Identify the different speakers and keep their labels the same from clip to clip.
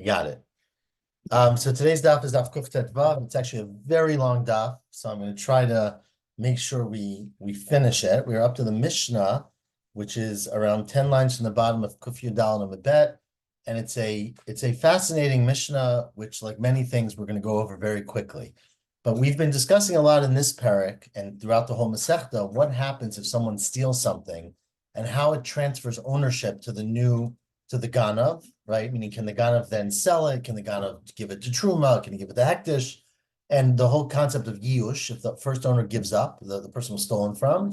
Speaker 1: You got it. So today's daf is daf Kuftet Vav. It's actually a very long daf, so I'm going to try to make sure we finish it. We're up to the Mishnah, which is around 10 lines from the bottom of Kuf Yudal and Amabet, and it's a fascinating Mishnah, which, like many things, we're going to go over very quickly. But we've been discussing a lot in this parak and throughout the whole Masechta what happens if someone steals something and how it transfers ownership to the Ganav, right? Meaning, can the Ganav then sell it? Can the Ganav give it to Truma? Can he give it to Hektish? And the whole concept of Yush, if the first owner gives up, the person was stolen from.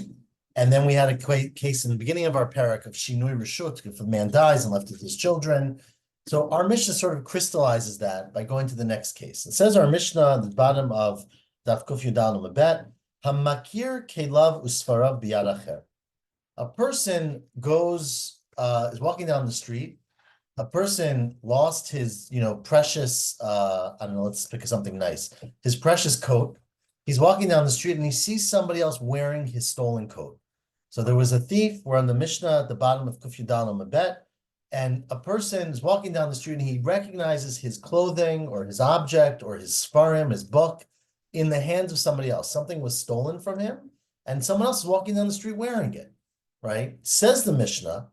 Speaker 1: And then we had a case in the beginning of our parak of Shinui Rishut, if the man dies and left with his children. So our Mishnah sort of crystallizes that by going to the next case. It says our Mishnah at the bottom of Daf Kuf Yudal Mabet, Hamakir Kelav Usfarav Biyad Acher. A person is walking down the street. A person lost his, precious, I don't know, let's pick something nice. His precious coat. He's walking down the street and he sees somebody else wearing his stolen coat. So there was a thief. We're on the Mishnah at the bottom of Kuf Yudal Mabet. And a person is walking down the street and he recognizes his clothing or his object or his Sfarim, his book, in the hands of somebody else. Something was stolen from him and someone else is walking down the street wearing it, right? Says the Mishnah,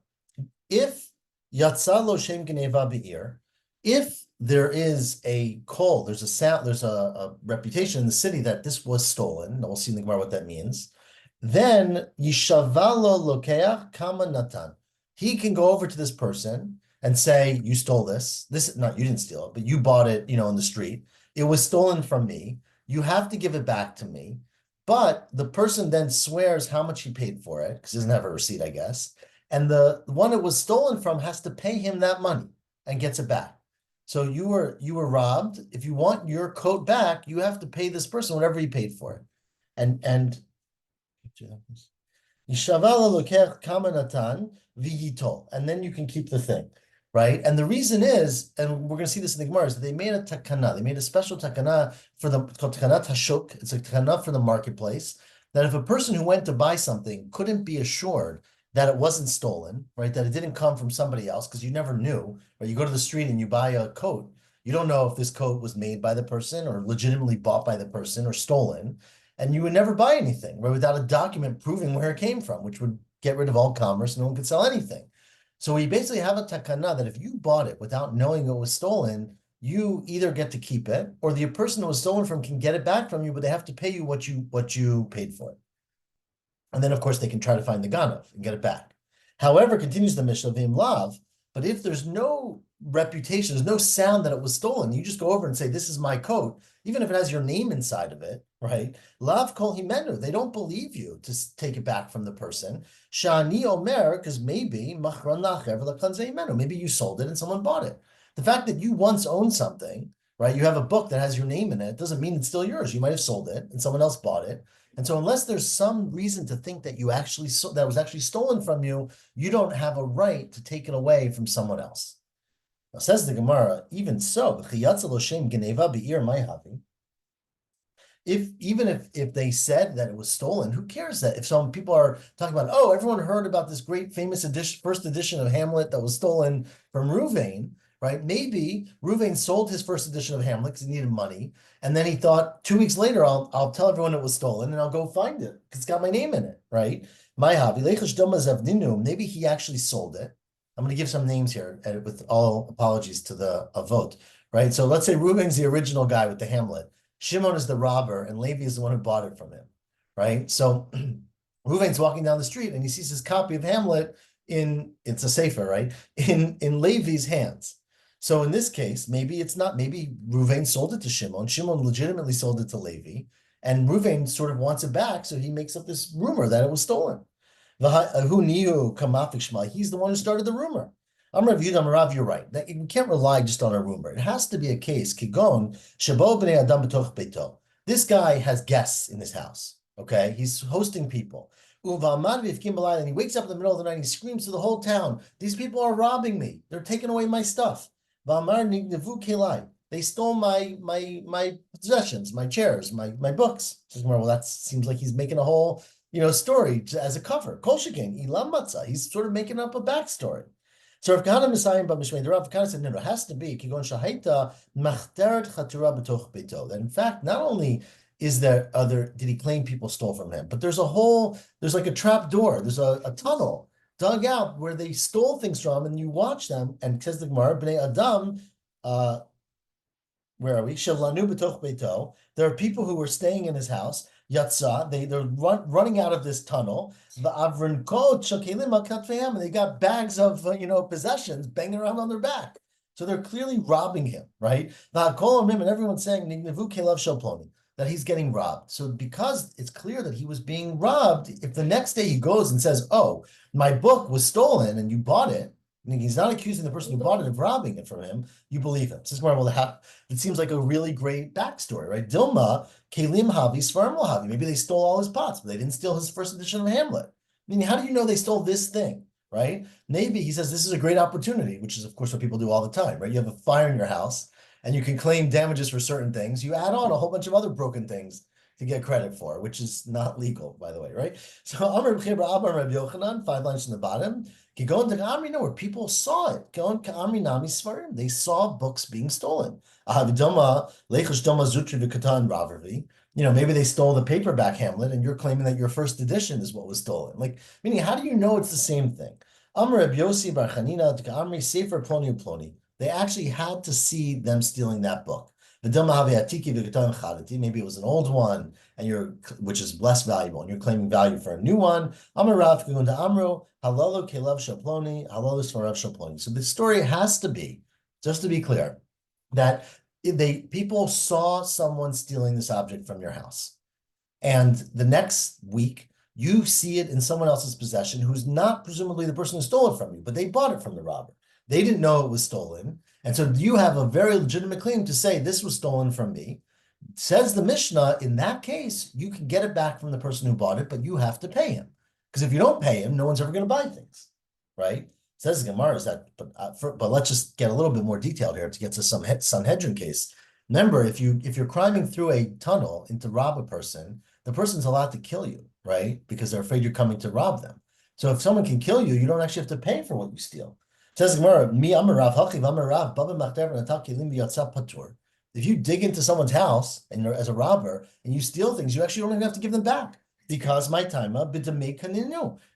Speaker 1: if Yatsa lo shem geneva be'ir, if there is a call, there's a sound, there's a reputation in the city that this was stolen, and we'll see in the Gemara what that means, then Yishavalo lokeach Kamma natan. He can go over to this person and say, you stole this. Not you didn't steal it, but you bought it, in the street. It was stolen from me. You have to give it back to me. But the person then swears how much he paid for it, because he doesn't have a receipt, I guess. And the one it was stolen from has to pay him that money and gets it back. So you were robbed. If you want your coat back, you have to pay this person whatever he paid for it. And then you can keep the thing, right? And the reason is, and we're going to see this in the Gemara, is that they made a takana. They made a special takana called takanat hashuk. It's a takana for the marketplace, that if a person who went to buy something couldn't be assured that it wasn't stolen, right? That it didn't come from somebody else, because you never knew, right? You go to the street and you buy a coat. You don't know if this coat was made by the person or legitimately bought by the person or stolen. And you would never buy anything, right? Without a document proving where it came from, which would get rid of all commerce. No one could sell anything. So we basically have a takana that if you bought it without knowing it was stolen, you either get to keep it or the person it was stolen from can get it back from you, but they have to pay you what you paid for it. And then, of course, they can try to find the ganav and get it back. However, continues the Mishnah, V'im lav, but if there's no reputation, there's no sound that it was stolen, you just go over and say, this is my coat, even if it has your name inside of it, right? Lav kol himenu, they don't believe you to take it back from the person. Shani omer, because maybe machran lacher v'lakanzei himenu, maybe you sold it and someone bought it. The fact that you once owned something, right? You have a book that has your name in it, doesn't mean it's still yours. You might have sold it and someone else bought it. And so unless there's some reason to think that that was actually stolen from you, you don't have a right to take it away from someone else. Now says the Gemara, even so, if they said that it was stolen, who cares that if some people are talking about, oh, everyone heard about this great famous first edition of Hamlet that was stolen from Ruvain, right? Maybe Ruvain sold his first edition of Hamlet because he needed money. And then he thought 2 weeks later, I'll tell everyone it was stolen and I'll go find it because it's got my name in it, right? Maybe he actually sold it. I'm going to give some names here with all apologies to the vote, right? So let's say Reuben's the original guy with the Hamlet. Shimon is the robber and Levi is the one who bought it from him, right? So Reuben's walking down the street and he sees his copy of Hamlet it's a sefer, right? In Levi's hands. So in this case, maybe Reuven sold it to Shimon. Shimon legitimately sold it to Levi, and Reuven sort of wants it back, so he makes up this rumor that it was stolen. He's the one who started the rumor. Amrav Yudam Rav, you're right. You can't rely just on a rumor. It has to be a case. Kigon shabo b'nei adam b'toch beito. This guy has guests in his house. Okay, he's hosting people. And he wakes up in the middle of the night and he screams to the whole town, these people are robbing me. They're taking away my stuff. They stole my possessions, my chairs, my books. Well, that seems like he's making a whole story as a cover. He's sort of making up a backstory. So Rav Kahana Messiah B'Mishmei, the Rav Kahana said, no, it has to be Kigon Shahaita Machteret Chatura B'Toch Beito. That in fact, not only is there did he claim people stole from him, but there's like a trap door, there's a tunnel dug out where they stole things from, and you watch them, and says the Gemara, Bnei Adam, where are we? Shavlanu b'toch beito. There are people who were staying in his house. Yatsa, they're running out of this tunnel. The avrinkot shakelim al katfeim, and they got bags of possessions banging around on their back. So they're clearly robbing him, right? V'hakol omrim, and everyone's saying nignevu kelav shel ploni, that he's getting robbed. So because it's clear that he was being robbed, if the next day he goes and says, "Oh, my book was stolen and you bought it," and he's not accusing the person who bought it of robbing it from him, you believe him. This is more, well, it seems like a really great backstory, right? Dilma, Kalim Havi, Svarim Havi. Maybe they stole all his pots, but they didn't steal his first edition of Hamlet. I mean, how do you know they stole this thing, right? Maybe he says this is a great opportunity, which is, of course, what people do all the time, right? You have a fire in your house and you can claim damages for certain things. You add on a whole bunch of other broken things to get credit for, which is not legal, by the way, right? So Amar B'Chibra Amar Rabbi Yochanan, 5 lines from the bottom. Kigon to Amri, no, where people saw it. Kigon Amri Nami Svarim. They saw books being stolen. Ahavidoma Lechash Doma Zutri V'Katan Ravervi. Maybe they stole the paperback Hamlet, and you're claiming that your first edition is what was stolen. Like, meaning, how do you know it's the same thing? Amar Rabbi Yossi Bar Chanina Amri Sefer Ploni Ploni. They actually had to see them stealing that book. Maybe it was an old one, which is less valuable, and you're claiming value for a new one. Amarav Kigunda Amru, Halalu Kelev Shaploni, Halalu Svarav Shaploni. So the story has to be, just to be clear, that people saw someone stealing this object from your house. And the next week, you see it in someone else's possession who's not presumably the person who stole it from you, but they bought it from the robber. They didn't know it was stolen. And so you have a very legitimate claim to say this was stolen from me. Says the Mishnah, in that case, you can get it back from the person who bought it, but you have to pay him. Because if you don't pay him, no one's ever going to buy things, right? Says the Gemara is that, but let's just get a little bit more detailed here to get to some Sanhedrin case. Remember, if you're climbing through a tunnel to rob a person, the person's allowed to kill you, right? Because they're afraid you're coming to rob them. So if someone can kill you, you don't actually have to pay for what you steal. Says Gemara, Mi Amarav, Hachiv Amarav, Bava Machdev Natal Kelim V'Yatzah Patur. If you dig into someone's house and you're as a robber and you steal things, you actually don't even have to give them back because my time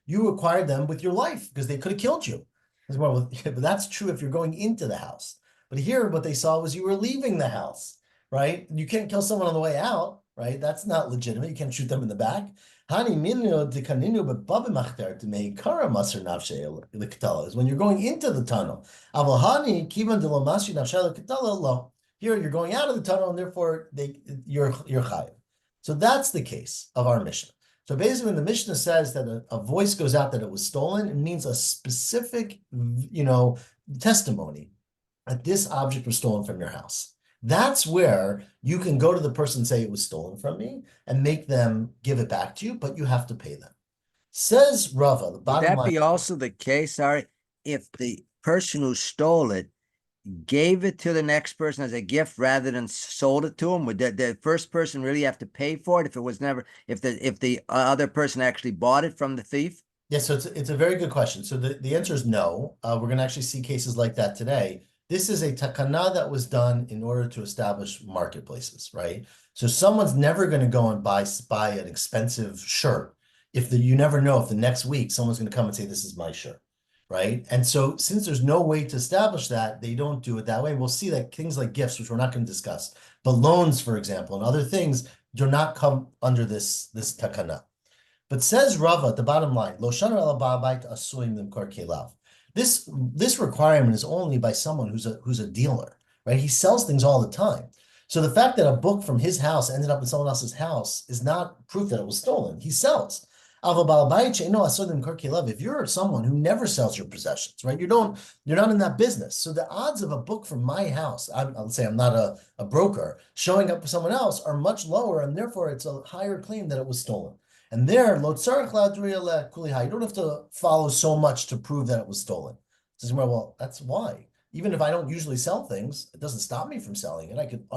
Speaker 1: you acquired them with your life because they could have killed you. Well, but that's true if you're going into the house. But here, what they saw was you were leaving the house, right? You can't kill someone on the way out, right? That's not legitimate. You can't shoot them in the back. Hani minyo dekaninu b'baba machter to make kara maser nafshe l'katala is when you're going into the tunnel. Avahani kivan de lo masri nafshe l'katala lo. Here you're going out of the tunnel and therefore you're chayav. So that's the case of our Mishnah. So basically, when the Mishnah says that a voice goes out that it was stolen, it means a specific, testimony that this object was stolen from your house. That's where you can go to the person and say it was stolen from me and make them give it back to you, but you have to pay them. Says Rava, the bottom line.
Speaker 2: Would that be also the case, sorry, if the person who stole it gave it to the next person as a gift rather than sold it to him? Would the first person really have to pay for it if it was never, if the other person actually bought it from the thief?
Speaker 1: Yeah, so it's a very good question. So the answer is no. We're going to actually see cases like that today. This is a takana that was done in order to establish marketplaces, right? So someone's never going to go and buy an expensive shirt you never know if the next week someone's going to come and say, this is my shirt, right? And so since there's no way to establish that, they don't do it that way. We'll see that things like gifts, which we're not going to discuss, but loans, for example, and other things do not come under this takana. But says Rava at the bottom line, Lo shana el ba'abait asuim limkor kelav. This requirement is only by someone who's a dealer, right? He sells things all the time. So the fact that a book from his house ended up in someone else's house is not proof that it was stolen. He sells. If you're someone who never sells your possessions, right? You're not in that business. So the odds of a book from my house, I'll say I'm not a broker, showing up for someone else are much lower, and therefore it's a higher claim that it was stolen. And there, you don't have to follow so much to prove that it was stolen. Says, well, that's why. Even if I don't usually sell things, it doesn't stop me from selling it. I could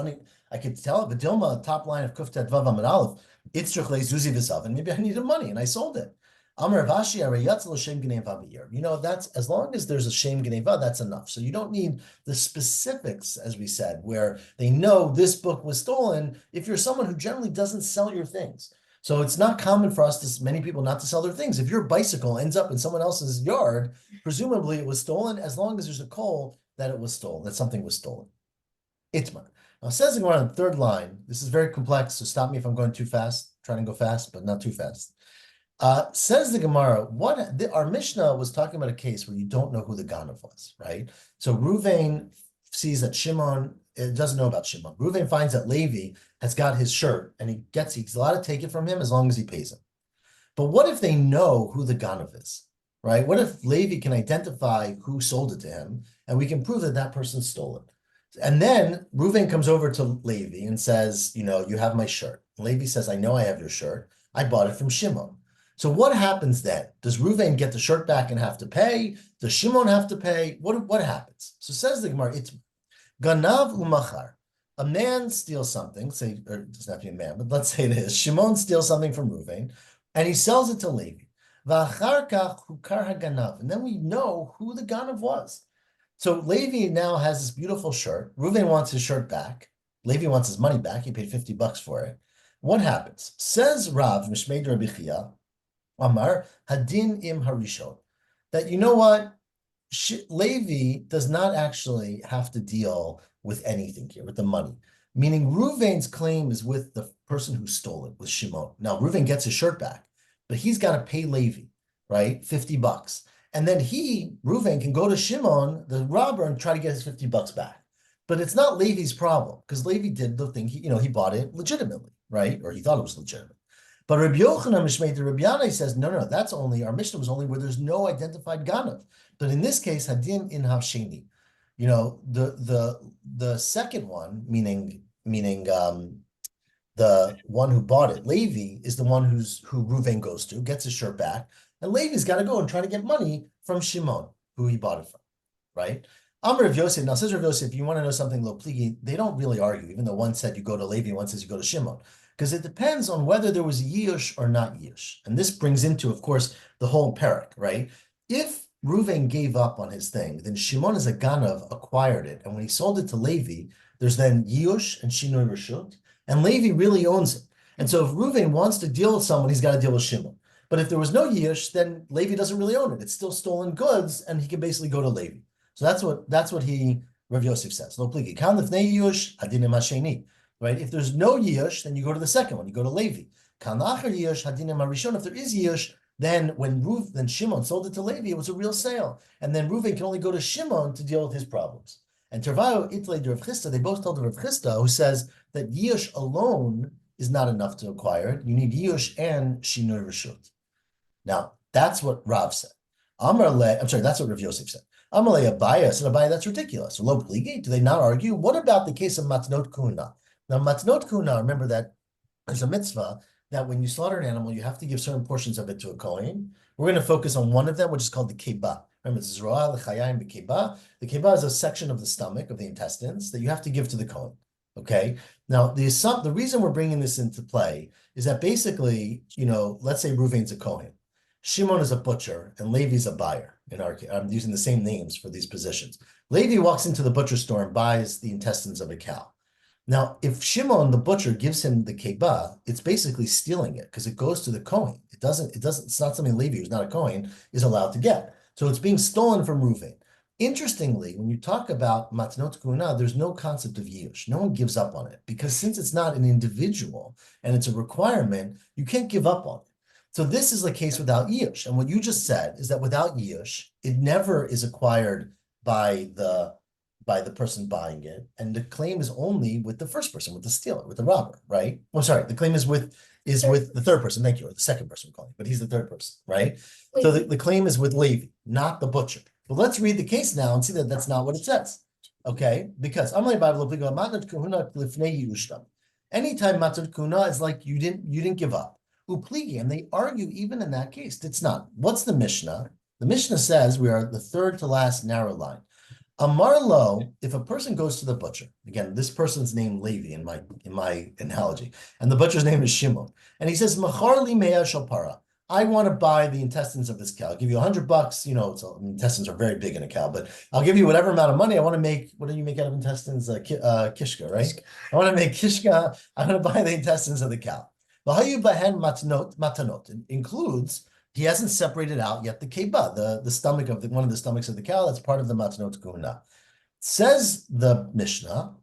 Speaker 1: tell it, Dilma, top line of Kuftet Vav Amid Aleph, Itzrich Le Zuzi V'Sav, and maybe I needed money and I sold it. Amar Rav Ashi, Arei Yatzel L'Shem Gneva B'Yer. You know, that's as long as there's a Shem Gneva, that's enough. So you don't need the specifics, as we said, where they know this book was stolen. If you're someone who generally doesn't sell your things, so it's not common for us, to many people, not to sell their things. If your bicycle ends up in someone else's yard, presumably it was stolen, as long as there's a call that it was stolen, that something was stolen. Itmar. Now, it says on the third line, this is very complex, so stop me if I'm going too fast. Trying to go fast, but not too fast. Says the Gemara, our Mishnah was talking about a case where you don't know who the Ganav was, right? So Ruvain sees that Shimon doesn't know about Shimon. Ruvain finds that Levi has got his shirt, and he's allowed to take it from him as long as he pays him. But what if they know who the Ganav is, right? What if Levi can identify who sold it to him, and we can prove that that person stole it? And then Ruvain comes over to Levi and says, you know, you have my shirt. Levi says, I know I have your shirt. I bought it from Shimon. So what happens then? Does Ruvain get the shirt back and have to pay? Does Shimon have to pay? What happens? So says the Gemara, it's Ganav umachar. A man steals something, say, or it doesn't have to be a man, but let's say it is. Shimon steals something from Ruvain, and he sells it to Levi. V'achar kach hukar haganav. And then we know who the Ganav was. So Levi now has this beautiful shirt. Ruvain wants his shirt back. Levi wants his money back. He paid $50 for it. What happens? Says Rav Mishmeid Rabbi Chia, Amar Hadin im Harishon, that you know what? Levi does not actually have to deal with anything here, with the money. Meaning Ruvain's claim is with the person who stole it, with Shimon. Now Ruvain gets his shirt back, but he's got to pay Levi, right? $50. And then Ruvain can go to Shimon, the robber, and try to get his $50 back. But it's not Levi's problem, because Levi did the thing, he bought it legitimately, right? Or he thought it was legitimate. But Rabbi Yochanan Mishmei to Rabbi Yanai says, no, our Mishnah was only where there's no identified Ganav. But in this case, Hadim in Havsheni. You know, the second one, meaning the one who bought it, Levi, is the one who Ruvain goes to, gets his shirt back, and Levi's got to go and try to get money from Shimon, who he bought it from, right? Amar Rav Yosef, now says Rav Yosef, if you want to know something lo pligi, they don't really argue, even though one said you go to Levi, one says you go to Shimon, because it depends on whether there was Yush or not Yush. And this brings into, of course, the whole parak, right? If Ruvain gave up on his thing, then Shimon as a Ganav acquired it. And when he sold it to Levi, there's then Yush and Shinoi Reshut, and Levi really owns it. And so if Ruvain wants to deal with someone, he's got to deal with Shimon. But if there was no Yush, then Levi doesn't really own it. It's still stolen goods, and he can basically go to Levi. So that's what Rav Yosef says. No pligi. Kan lifnei Yush, hadinim hasheni. Right? If there's no Yush, then you go to the second one. You go to Levi. Kan lacher Yush, hadinim harishon. If there is Yush, then then Shimon sold it to Levi, it was a real sale. And then Reuven can only go to Shimon to deal with his problems. And Tervayo Itle de Rav Chisda, they both told Rav Chisda, who says that Yush alone is not enough to acquire it. You need Yush and Shinoi Reshut. Now, that's what Rav said. That's what Rav Yosef said. Amalei Abaya said, Abaya, that's ridiculous. So, lo pligi, do they not argue? What about the case of Matnot Kuna? Now, Matnot Kuna, remember that there's a mitzvah that when you slaughter an animal, you have to give certain portions of it to a Kohen. We're going to focus on one of them, which is called the Keba. Remember, it's Zroa, the Chayayim, the Keba. The Keba is a section of the stomach, of the intestines, that you have to give to the Kohen. Okay? Now, the reason we're bringing this into play is that basically, let's say Ruvain's a Kohen. Shimon is a butcher, and Levi's a buyer. I'm using the same names for these positions. Levi walks into the butcher store and buys the intestines of a cow. Now, if Shimon, the butcher, gives him the kebab, it's basically stealing it because it goes to the Kohen. It's not something Levi, who's not a Kohen, is allowed to get. So it's being stolen from Ruvain. Interestingly, when you talk about matnot kuna, there's no concept of yush. No one gives up on it because since it's not an individual and it's a requirement, you can't give up on it. So this is the case without yush. And what you just said is that without yush, it never is acquired by the person buying it, and the claim is only with the first person, with the stealer, with the robber, right? Oh, sorry, the claim is with the third person. Thank you, or the second person we're calling, but he's the third person, right? Wait. So the claim is with Levi, not the butcher. But let's read the case now and see that that's not what it says, okay? Because anytime matzot kuna is like you didn't give up. Upligi, and they argue even in that case, it's not. What's the Mishnah? The Mishnah says we are the third to last narrow line. Amarlo, if a person goes to the butcher, again, this person's named Levi in my analogy, and the butcher's name is Shimon, and he says, Machar li mea shel para, I want to buy the intestines of this cow. I'll give you $100. You know, so intestines are very big in a cow, but I'll give you whatever amount of money. I want to make, what do you make out of intestines? Kishka, right? I want to make kishka. I'm going to buy the intestines of the cow. Matanot includes, he hasn't separated out yet the keba, the stomach of one of the stomachs of the cow. That's part of the matanot guna. Says the Mishnah,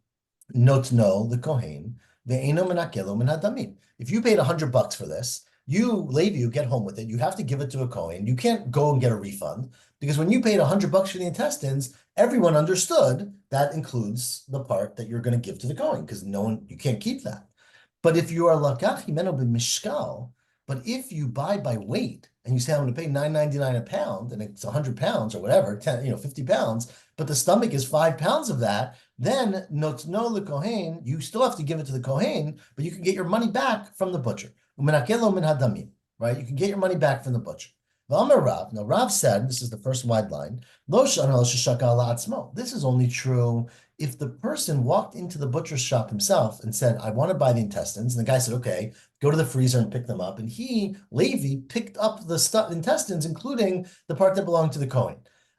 Speaker 1: notno the kohen, ve'eno menakelo min hadamim. If you paid $100 for this, you, Levi, you get home with it. You have to give it to a kohen. You can't go and get a refund because when you paid $100 for the intestines, everyone understood that includes the part that you're going to give to the kohen because no one, you can't keep that. But if you are lakach himeno b'mishkal, but if you buy by weight and you say I'm going to pay $9.99 a pound and it's 100 pounds or whatever, 50 pounds, but the stomach is 5 pounds of that, then notno le kohen, you still have to give it to the kohen, but you can get your money back from the butcher. Umenakelo min hadamim, right? You can get your money back from the butcher. V'amar Rav. Now Rav said, this is the first wide line, lo shanal sheshakal la'atzmo. This is only true if the person walked into the butcher's shop himself and said, I want to buy the intestines, and the guy said, okay, go to the freezer and pick them up. And he, Levi, picked up the intestines, including the part that belonged to the Kohen.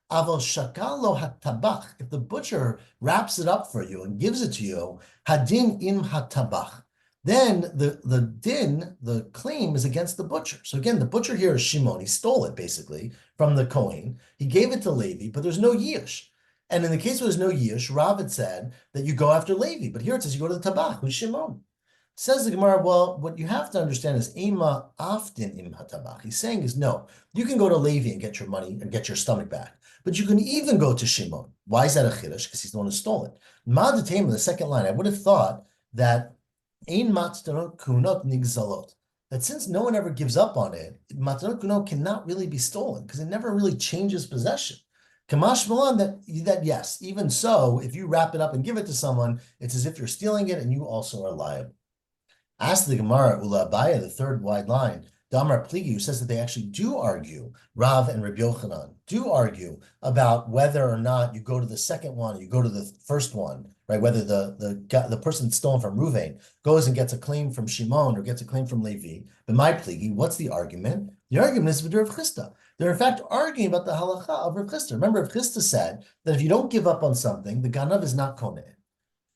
Speaker 1: Aval shakalo hatabach. If the butcher wraps it up for you and gives it to you, hadin im hatabach. Then the din, the claim is against the butcher. So again, the butcher here is Shimon. He stole it basically from the Kohen. He gave it to Levi, but there's no yish. And in the case where there's no yish, Rav had said that you go after Levi, but here it says you go to the tabach, who's Shimon. Says the Gemara, well, what you have to understand is Ema aftin im hatabach. He's saying is no, you can go to Levi and get your money and get your stomach back, but you can even go to Shimon. Why is that a chiddush? Because he's the one who stole it. Ma'adatema, the second line, I would have thought that ein mattanot kunot nigzalot. That since no one ever gives up on it, mattanot kunot cannot really be stolen because it never really changes possession. Kamash Malan, that yes, even so, if you wrap it up and give it to someone, it's as if you're stealing it and you also are liable. Ask the Gemara, Ula Abaya, the third wide line, Damar Pligi, who says that they actually do argue, Rav and Rabbi Yochanan do argue about whether or not you go to the second one or you go to the first one, right? Whether the person stolen from Ruvain goes and gets a claim from Shimon or gets a claim from Levi. But my Pligi, what's the argument? The argument is with Rav Chisda. They're in fact arguing about the halacha of Rav Chisda. Remember, Rav Chisda said that if you don't give up on something, the ganav is not koneh.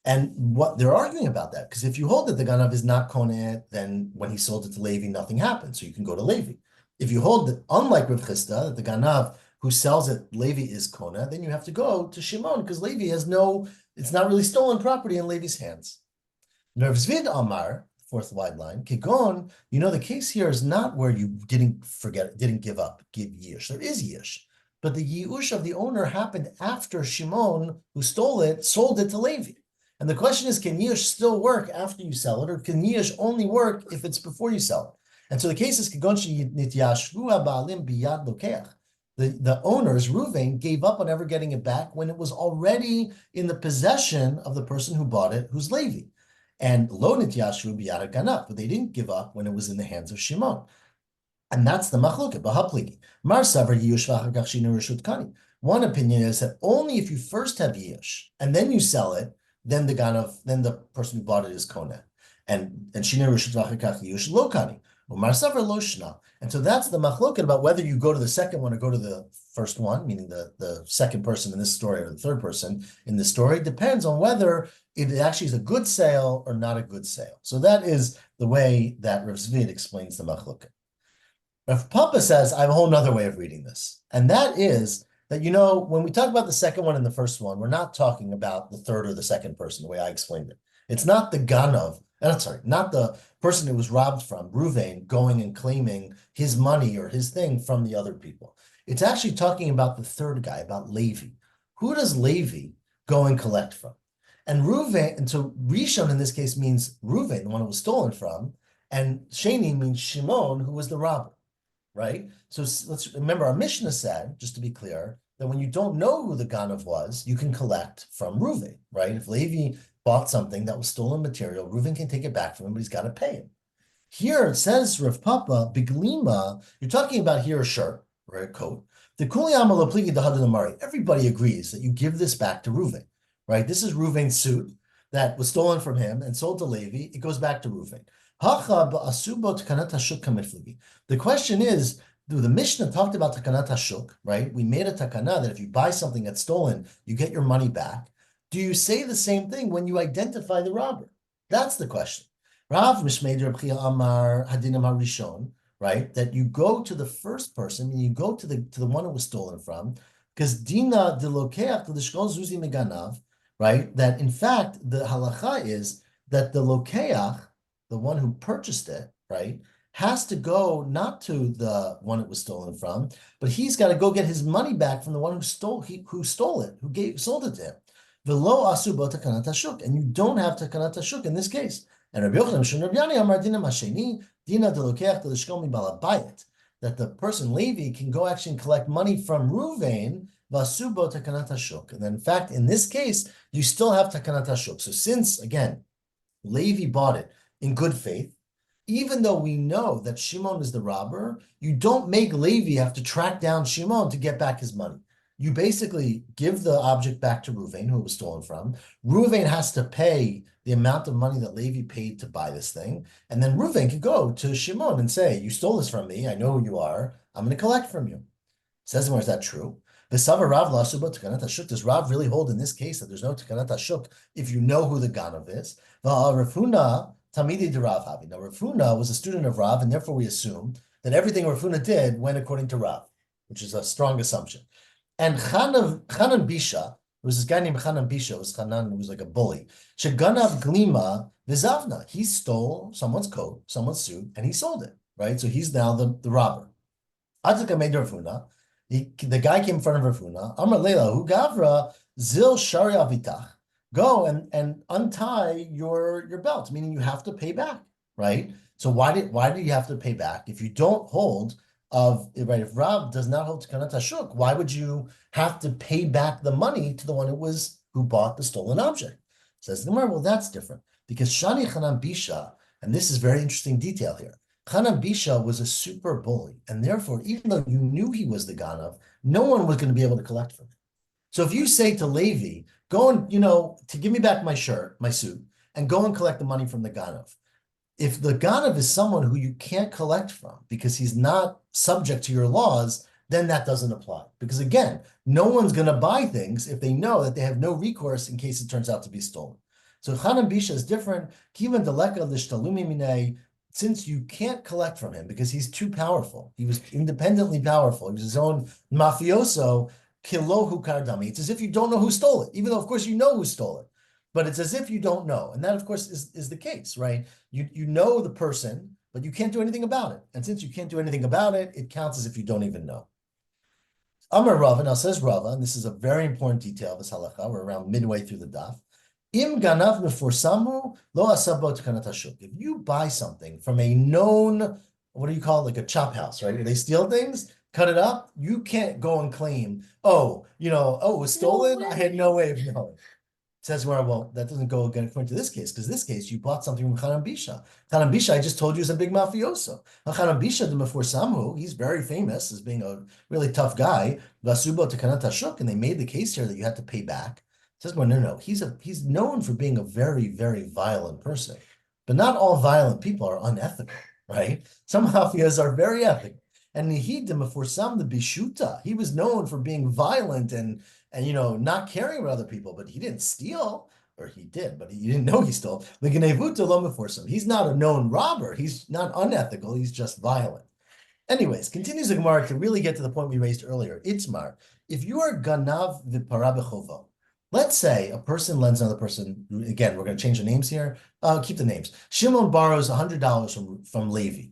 Speaker 1: And what they're arguing about that, because if you hold that the ganav is not koneh, then when he sold it to Levi, nothing happened. So you can go to Levi. If you hold that, unlike Rav Chisda, that the ganav who sells it, Levi is koneh, then you have to go to Shimon because Levi has it's not really stolen property in Levi's hands. Rav Zvid Amar, fourth wide line, Kigon, the case here is not where you didn't give up, give yish. There is yish. But the yiush of the owner happened after Shimon, who stole it, sold it to Levi. And the question is, can yiush still work after you sell it, or can yiush only work if it's before you sell it? And so the case is, Kigon nityashvu ha'ba'alim biyad lokeach. The owners, Ruvain, gave up on ever getting it back when it was already in the possession of the person who bought it, who's Levi. And lo nityashu biyad ganav, but they didn't give up when it was in the hands of Shimon. And that's the machloket, b'hapligi. Mar savar yiush v'achar kach shinu reshut kani. One opinion is that only if you first have yiush and then you sell it, then the person who bought it is koneh. And shinu reshut v'achar kach yiush lo kani. Mar savar lo shna. And so that's the machloket about whether you go to the second one or go to the first one, meaning the second person in this story or the third person in this story, depends on whether it actually is a good sale or not a good sale. So that is the way that Rav Zvid explains the machloket. Rav Papa says, I have a whole nother way of reading this. And that is that, when we talk about the second one and the first one, we're not talking about the third or the second person, the way I explained it. It's not the ganav, not the person who was robbed from, Ruvain, going and claiming his money or his thing from the other people. It's actually talking about the third guy, about Levi. Who does Levi go and collect from? And Ruvain, and so Rishon in this case means Ruvain, the one who was stolen from, and Sheni means Shimon, who was the robber, right? So let's remember our Mishnah said, just to be clear, that when you don't know who the ganav was, you can collect from Ruvain, right? If Levi bought something that was stolen material, Reuven can take it back from him, but he's got to pay him. Here it says, Rav Papa, Biglima, you're talking about here a shirt or a coat. The Kuliyama Lopligi Dahadunamari, everybody agrees that you give this back to Reuven, right? This is Reuven's suit that was stolen from him and sold to Levi. It goes back to Reuven. The question is, the Mishnah talked about takanat hashuk, right? We made a takana that if you buy something that's stolen, you get your money back. Do you say the same thing when you identify the robber? That's the question. Rav Mishmei Reb Chia Amar Hadinim Harishon, right? That you go to the first person and you go to the one it was stolen from, because Dina de Lokeach L'Shkol Zuzi Meganav, right? That in fact the halacha is that the Lokeach, the one who purchased it, right, has to go not to the one it was stolen from, but he's got to go get his money back from the one who stole it, who sold it to him. V'lo asu bo takanat hashuk, and you don't have takanat hashuk in this case. And Rabbi Yochanan Shon Rabbi Yani Amar Dina Masheni Dina Delokeach Delishkol Mibala Bayit, that the person Levi can go actually collect money from Ruvain v'asu bo takanat hashuk. And then in fact, in this case, you still have takanat hashuk. So since again, Levi bought it in good faith, even though we know that Shimon is the robber, you don't make Levi have to track down Shimon to get back his money. You basically give the object back to Ruvain, who it was stolen from. Ruvain has to pay the amount of money that Levi paid to buy this thing. And then Ruvain can go to Shimon and say, you stole this from me. I know who you are. I'm going to collect from you. Says, where is that true? Does Rav really hold in this case that there's no takanat hashuk if you know who the ganav is? Rav Huna tamidi de Rav Havi. Now Rav Huna was a student of Rav, and therefore we assume that everything Rav Huna did went according to Rav, which is a strong assumption. And Chanan Bisha, there was this guy named Chanan Bisha, it was Chanan, who was like a bully. Sheganav Glima Vizavna. He stole someone's coat, someone's suit, and he sold it, right? So he's now the robber. Ataka made Rav Huna. The guy came in front of Rav Huna. Amar Leila, hu gavra zil shari avitach. Go and untie your belt, meaning you have to pay back, right? So why do you have to pay back if you don't hold right? If Rav does not hold takanat hashuk, why would you have to pay back the money to the one who bought the stolen object? Says the Gemara, well, that's different because Shani Chanan Bisha, and this is very interesting detail here. Chanan Bisha was a super bully, and therefore, even though you knew he was the ganav, no one was going to be able to collect from him. So if you say to Levi, go and, to give me back my shirt, my suit, and go and collect the money from the ganav. If the ganav is someone who you can't collect from because he's not subject to your laws, then that doesn't apply. Because again, no one's going to buy things if they know that they have no recourse in case it turns out to be stolen. So Chanan Bisha is different. Kivan deleka l'shtalumi minei, since you can't collect from him because he's too powerful. He was independently powerful. He was his own mafioso, kilohu kardami. It's as if you don't know who stole it, even though, of course, you know who stole it. But it's as if you don't know. And that, of course, is the case, right? You know the person, but you can't do anything about it. And since you can't do anything about it, it counts as if you don't even know. Amar Rava, now says Rava, and this is a very important detail of this halacha. We're around midway through the daf. Im ganav meforsamu lo asabo takanat hashuk. If you buy something from a known, what do you call it, like a chop house, right? They steal things, cut it up. You can't go and claim, it was stolen. I had no way of knowing. Says where, well, that doesn't go again according to this case, because this case you bought something from Chanan Bisha. Chanan Bisha, I just told you, is a big mafioso. Chanan Bisha, the Meforsamu, he's very famous as being a really tough guy. Vasubo takanat hashuk, and they made the case here that you had to pay back. Says, well, no, he's known for being a very, very violent person, but not all violent people are unethical, right? Some mafias are very ethical. And Nihid the Meforsam the Bishuta, he was known for being violent and not caring about other people, but he didn't steal, or he did, but you didn't know he stole. He's not a known robber. He's not unethical. He's just violent. Anyways, continues the Gemara to really get to the point we raised earlier. Itzmar, if you are ganav v'para b'chovo, let's say a person lends another person, again, we're going to change the names here. Keep the names. Shimon borrows $100 from Levi.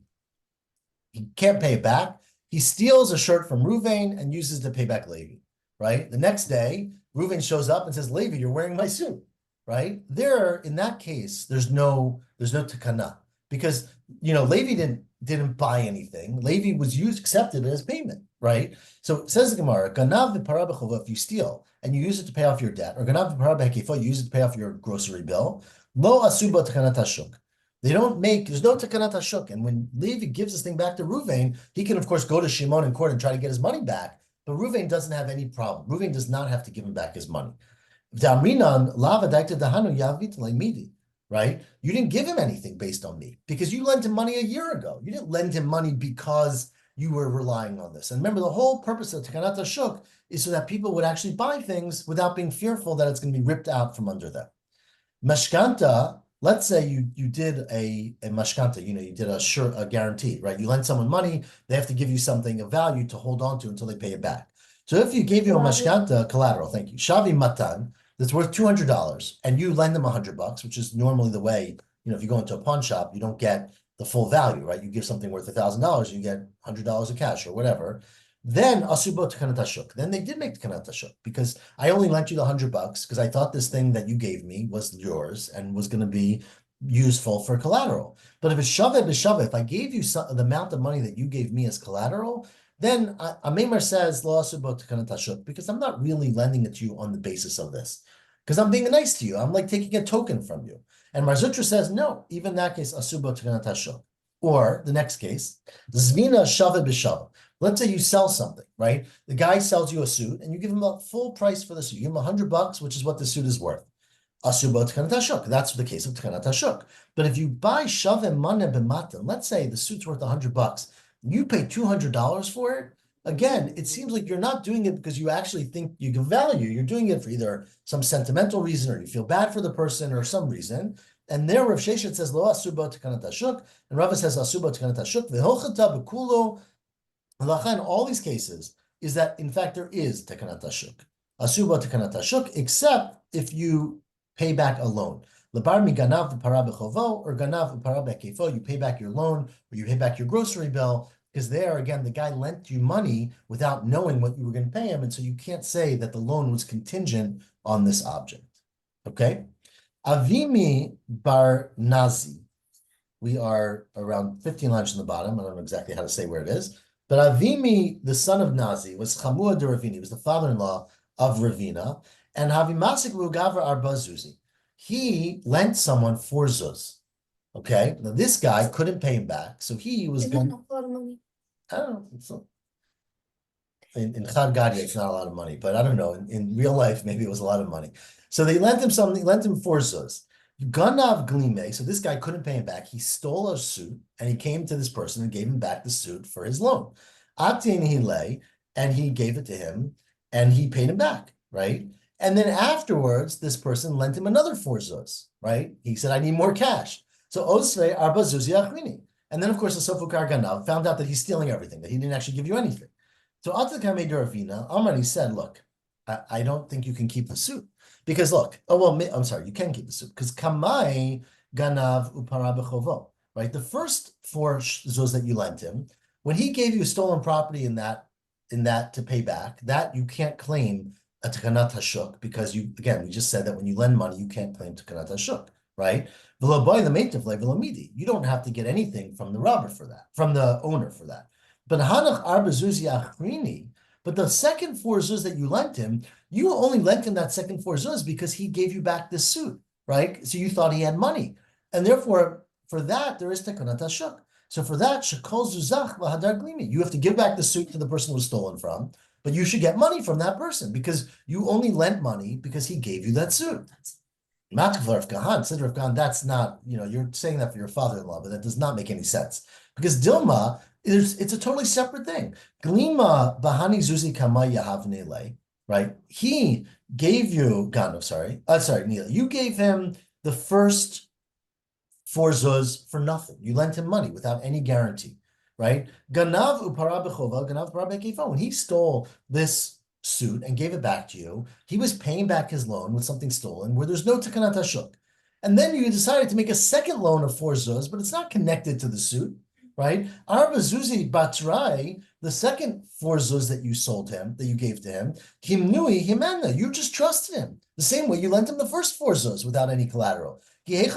Speaker 1: He can't pay it back. He steals a shirt from Ruvain and uses it to pay back Levi. Right? The next day, Reuven shows up and says, Levi, you're wearing my suit, right? In that case, there's no takana because, Levi didn't buy anything. Levi was accepted as payment, right? So it says the Gemara, ganav v'para b'chova, if you steal and you use it to pay off your debt, or ganav v'para b'hekefo, you use it to pay off your grocery bill, lo asuba takanat hashuk. There's no takanat hashuk. And when Levi gives this thing back to Reuven, he can, of course, go to Shimon in court and try to get his money back. But Reuven doesn't have any problem. Reuven does not have to give him back his money. right? You didn't give him anything based on me because you lent him money a year ago. You didn't lend him money because you were relying on this. And remember, the whole purpose of Takanat HaShuk is so that people would actually buy things without being fearful that it's going to be ripped out from under them. Mashkanta, let's say you did a mashkanta, you did a guarantee, right? You lend someone money, they have to give you something of value to hold on to until they pay it back. So if you gave you a mashkanta collateral, thank you, shavi matan, that's worth $200, and you lend them $100, which is normally the way, if you go into a pawn shop, you don't get the full value, right? You give something worth $1,000, you get $100 of cash or whatever. Then asubo tkanat hashuk. Then they did make tkanat hashuk because I only lent you the $100 because I thought this thing that you gave me was yours and was going to be useful for collateral. But if it's shaveh b'shaveh, if I gave you the amount of money that you gave me as collateral, then Amemar says lo asubo tkanat hashuk because I'm not really lending it to you on the basis of this because I'm being nice to you. I'm like taking a token from you. And Marzutra says no. Even in that case, asubo tkanat hashuk. Or the next case, zvina shaveh b'shaveh. Let's say you sell something, right? The guy sells you a suit and you give him a full price for the suit. You give him $100, which is what the suit is worth. Asuba tkanat hashuk. That's the case of tkanat hashuk. But if you buy shaveh maneh b'matan, let's say the suit's worth $100, you pay $200 for it. Again, it seems like you're not doing it because you actually think you give value. You're doing it for either some sentimental reason or you feel bad for the person or some reason. And there, Rav Sheshet says lo asuba tkanat hashuk, and Rava says asuba tkanat hashuk. V'hochata b'kulo. In all these cases is that in fact there is tekanat hashuk, asuba tekanat hashuk, except if you pay back a loan. Lebar mi ganav v'para b'chovo or ganav v'para b'kefo, you pay back your loan or you pay back your grocery bill because there again the guy lent you money without knowing what you were going to pay him, and so you can't say that the loan was contingent on this object. Okay, Avimi bar Nazi. We are around 15 lines from the bottom. I don't know exactly how to say where it is. But Avimi, the son of Nazi, was Chamua de Ravini, was the father-in-law of Ravina, and Havimasik Lugavar Arbazuzi. He lent someone 4 zuz. Okay, now this guy couldn't pay him back, so he was going. I don't know. So in Chad Gadya, it's not a lot of money, but I don't know. In real life, maybe it was a lot of money. So they lent him something. Lent him 4 zuz. Ganav Glime, so this guy couldn't pay him back. He stole a suit and he came to this person and gave him back the suit for his loan. Atin Hile, and he gave it to him and he paid him back, right? And then afterwards, this person lent him another 4 zuz, right? He said, I need more cash. So Osve Arba Zuzi Achrini. And then, of course, the Sofukar Ganav found out that he's stealing everything, that he didn't actually give you anything. So Atakame Duravina, Amar, he said, look, I don't think you can keep the suit. Because look, I'm sorry, you can keep the suit because kamai ganav upara b'chovo, right? The first 4 zuz that you lent him, when he gave you stolen property in that to pay back, that you can't claim a tekanat hashuk because we just said that when you lend money, you can't claim tekanat hashuk, right? You don't have to get anything from the robber for that, from the owner for that. But hanach arba zuzi achrini. But the second 4 zuz that you lent him, you only lent him that second 4 zuz because he gave you back this suit, right? So you thought he had money. And therefore, for that, there is tekanat hashuk. So for that, shekol zuzach v'hadar glimi. You have to give back the suit to the person who was stolen from, but you should get money from that person because you only lent money because he gave you that suit. Matkvar Kahan, said Rav Kahan, that's not, you're saying that for your father-in-law, but that does not make any sense. Because Dilma, it's a totally separate thing. Glima Bahani Zuzi Kama Yahavnele, right? He gave you Neil, you gave him the first 4 zuz for nothing. You lent him money without any guarantee, right? Ganav upara bechova, ganav upara bekifo. When he stole this suit and gave it back to you, he was paying back his loan with something stolen where there's no tekanat hashuk. And then you decided to make a second loan of 4 zuz, but it's not connected to the suit, right? Arba zuzi batrai, the second 4 zuz that you sold him, that you gave to him, himnui himena, you just trusted him. The same way you lent him the first 4 zuz without any collateral. Right?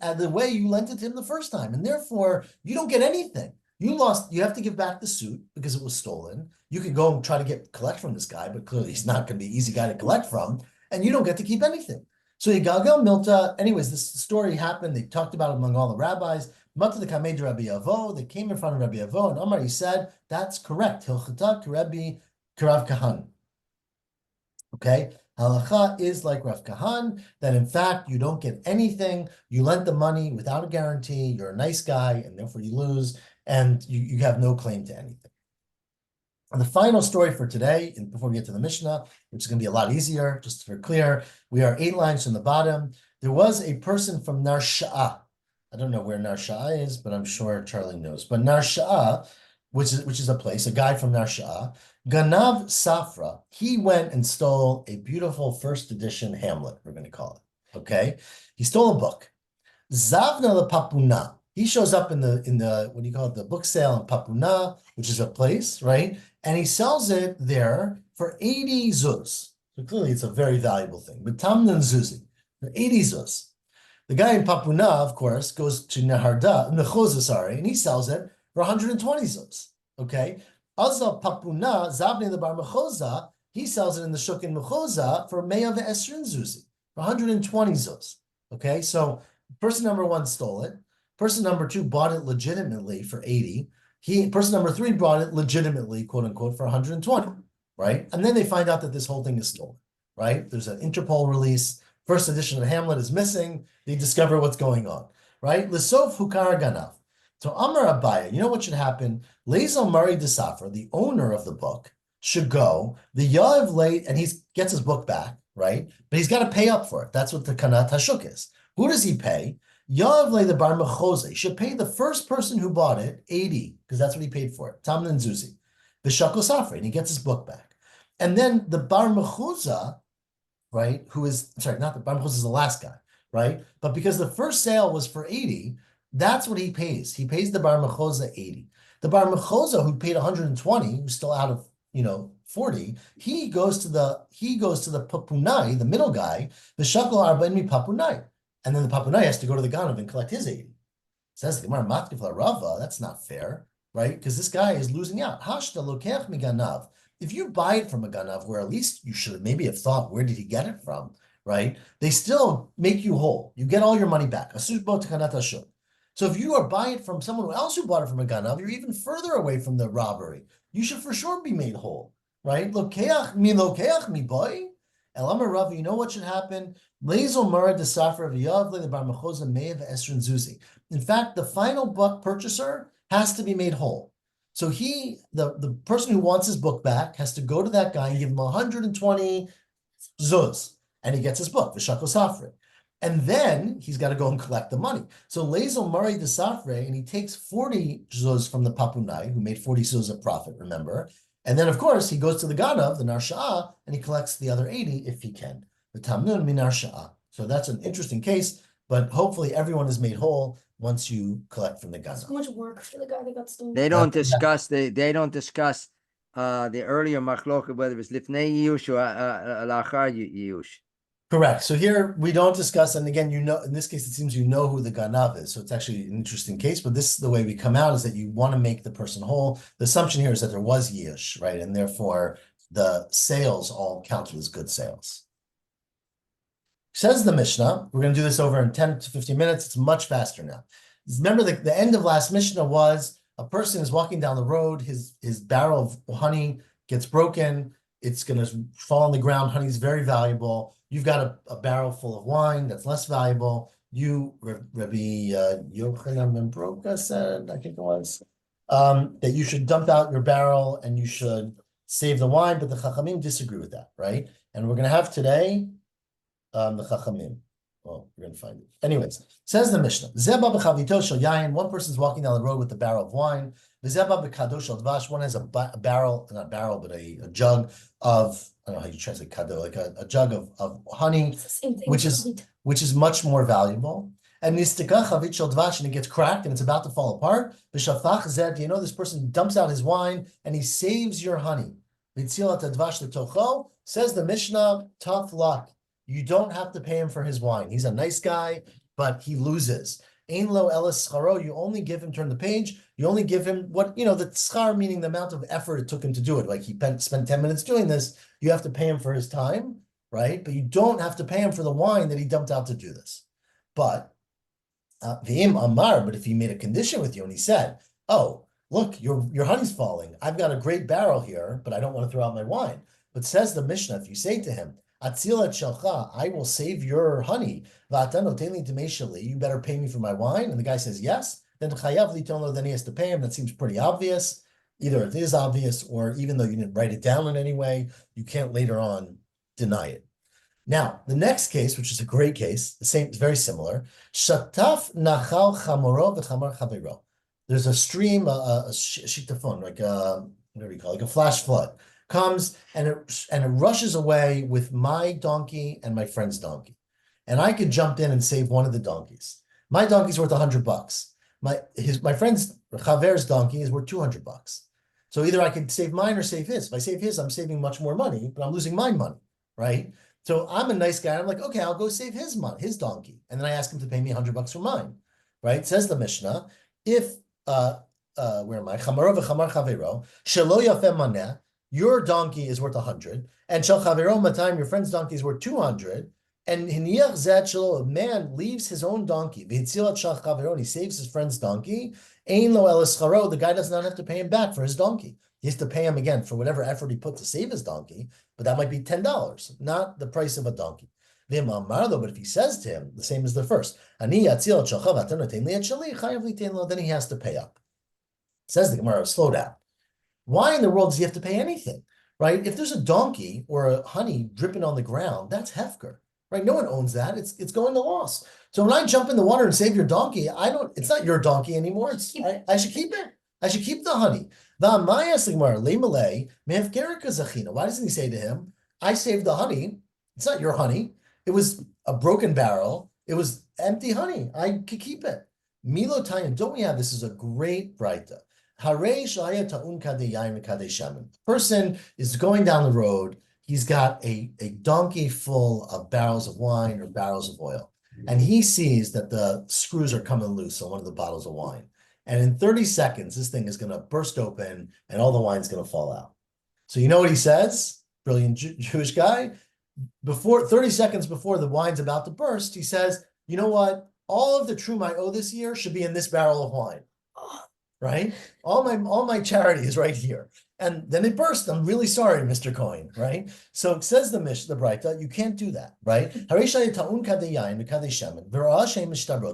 Speaker 1: And the way you lent it to him the first time. And therefore, you don't get anything. You have to give back the suit because it was stolen. You could go and try to collect from this guy, but clearly he's not going to be an easy guy to collect from, and you don't get to keep anything. So Yigalgal Milta, anyways, this story happened. They talked about it among all the rabbis. Mata the Kamed Rabbi Avo, they came in front of Rabbi Avo, and Omar, he said, that's correct. Hilchata Rabbi Karav Kahan. Okay? Halacha is like Rav Kahan, that in fact you don't get anything. You lent the money without a guarantee. You're a nice guy, and therefore you lose, and you have no claim to anything. And the final story for today, and before we get to the Mishnah, which is going to be a lot easier, just for clear, we are 8 lines from the bottom. There was a person from Narsha'a. I don't know where Narsha'a is, but I'm sure Charlie knows. But Narsha'a, which is a place, a guy from Narsha'a, Ganav Safra, he went and stole a beautiful first edition Hamlet, we're going to call it. Okay? He stole a book. Zavna le Papuna. He shows up in the what do you call it, the book sale in Papuna, which is a place, right? And he sells it there for 80 zuz. So clearly it's a very valuable thing. But Tamnan Zuzi, for 80 zuz. The guy in Papuna, of course, goes to Nechoza, and he sells it for 120 zuz. Okay? Also, Papuna, Zavni the Bar Mechoza, he sells it in the Shuk in Mechoza for Meya ve'esrin zuzi, for 120 zuz. Okay? So person number 1 stole it. Person number 2 bought it legitimately for 80. Person number 3 bought it legitimately, quote unquote, for 120, right? And then they find out that this whole thing is stolen, right? There's an Interpol release. First edition of Hamlet is missing. They discover what's going on, right? L'sof hukar ganav. So Amar Abaya, you know what should happen? Lezel Mari de Safra, the owner of the book, should go. The Yav late, and he gets his book back, right? But he's got to pay up for it. That's what the Kanat Hashuk is. Who does he pay? Yavle the Bar Mechoze should pay the first person who bought it 80, because that's what he paid for it. Tamnan Zuzi. The Shakal Safra, and he gets his book back. And then the Bar Mechoza, right, not the Bar Mechoza is the last guy, right? But because the first sale was for 80, that's what he pays. He pays the Bar Mechoza 80. The Bar Mechoza, who paid 120, who's still out of 40, he goes to the Papunai, the middle guy, the Shakal Arba Mi Papunai. And then the Papunai has to go to the Ganav and collect his 80. Says the Gemara, Matkif Rava, that's not fair, right? Because this guy is losing out. Hashta lokech mi Ganav. If you buy it from a Ganav, where at least you should maybe have thought, where did he get it from, right? They still make you whole. You get all your money back. Asur kanat ashuk. So if you are buying it from someone else who bought it from a Ganav, you're even further away from the robbery. You should for sure be made whole, right? Lokeach mi boy. Elamar Rav, you know what should happen? Lezel Mara de Safra v'Yavle the Bar Mechoza Me'ev Esrin Zuzi. In fact, the final book purchaser has to be made whole. So the person who wants his book back has to go to that guy and give him 120 zuz, and he gets his book, V'Shakol Safra. And then he's got to go and collect the money. So Lezel Mari de Safra, and he takes 40 zuz from the Papunai, who made 40 zuz of profit, remember? And then, of course, he goes to the Ganav, the Narsha'a, and he collects the other 80 if he can. The Tamnun min Narsha'a. So that's an interesting case, but hopefully everyone is made whole once you collect from the Ganav.
Speaker 3: So much work for the guy that got stolen.
Speaker 2: They don't discuss the earlier machloket, whether it's lifnei yush or lachar yush.
Speaker 1: Correct. So here we don't discuss, and again, in this case, it seems who the Ganav is. So it's actually an interesting case, but this is the way we come out, is that you want to make the person whole. The assumption here is that there was Yish, right? And therefore the sales all counted as good sales. Says the Mishnah, we're going to do this over in 10 to 15 minutes. It's much faster now. Remember the end of last Mishnah was a person is walking down the road, his barrel of honey gets broken, it's going to fall on the ground. Honey is very valuable. You've got a barrel full of wine that's less valuable. Rabbi Yochanan ben Broka said, I think it was, that you should dump out your barrel and you should save the wine, but the Chachamim disagree with that, right? And we're going to have today the Chachamim. Well, we're going to find it. Anyways, says the Mishnah, Zeba b'chavito shel yayin, one person's walking down the road with a barrel of wine. V'zeba b'kado shel dvash, one has a barrel, not barrel, but a jug of, I don't know how you translate kado, like a jug of honey, which is much more valuable. And nistika chavit shel dvash, and it gets cracked and it's about to fall apart. V'shafach zed, this person dumps out his wine and he saves your honey. V'tzilat dvash l'tocho, says the Mishnah, tough luck. You don't have to pay him for his wine. He's a nice guy, but he loses. Ein lo elas scharo, you only give him, turn the page, you only give him what, the schar, meaning the amount of effort it took him to do it. Like he spent 10 minutes doing this, you have to pay him for his time, right? But you don't have to pay him for the wine that he dumped out to do this. But, v'im amar, but if he made a condition with you and he said, oh, look, your honey's falling. I've got a great barrel here, but I don't want to throw out my wine. But says the Mishnah, if you say to him, Atzilat shalcha, I will save your honey. V'ata noten li demei sheli, you better pay me for my wine. And the guy says yes. Then chayav liton, then he has to pay him. That seems pretty obvious. Either it is obvious, or even though you didn't write it down in any way, you can't later on deny it. Now, the next case, which is a great case, the same, very similar. Shataf nachal chamoro v'chamar chavero. There's a stream, a shitafon, like a, whatever you call it, like a flash flood, comes and it rushes away with my donkey and my friend's donkey. And I could jump in and save one of the donkeys. My donkey's worth $100. My friend's Chaver's donkey is worth $200. So either I could save mine or save his. If I save his, I'm saving much more money, but I'm losing my money, right? So I'm a nice guy. I'm like, okay, I'll go save his money, his donkey. And then I ask him to pay me $100 for mine, right? Says the Mishnah, if, where am I? Chamaro v'chamar chavero, shelo yafeh maneh, your donkey is worth 100, and shel chavero matayim, your friend's donkey is worth 200, and hiniach zet shelo, a man leaves his own donkey, v'hitzilat shel chavero, and he saves his friend's donkey, ein lo elis charo, the guy does not have to pay him back for his donkey. He has to pay him again for whatever effort he put to save his donkey, but that might be $10, not the price of a donkey. But if he says to him, the same as the first, then he has to pay up. Says the Gemara, slow down. Why in the world does he have to pay anything, right? If there's a donkey or a honey dripping on the ground, that's hefker, right? No one owns that. It's going to loss. So when I jump in the water and save your donkey, it's not your donkey anymore. I should keep it. I should keep the honey. Why doesn't he say to him, I saved the honey. It's not your honey. It was a broken barrel. It was empty honey. I could keep it. Milo Tayim, don't we have this is a great braita. Person is going down the road. He's got a donkey full of barrels of wine or barrels of oil. And he sees that the screws are coming loose on one of the bottles of wine. And in 30 seconds, this thing is going to burst open and all the wine's going to fall out. So you know what he says? Brilliant Jewish guy. 30 seconds before the wine's about to burst, he says, you know what? All of the truma I owe this year should be in this barrel of wine, right? All my charity is right here. And then it burst. I'm really sorry, Mr. Cohen, right? So it says the Braita, you can't do that, right?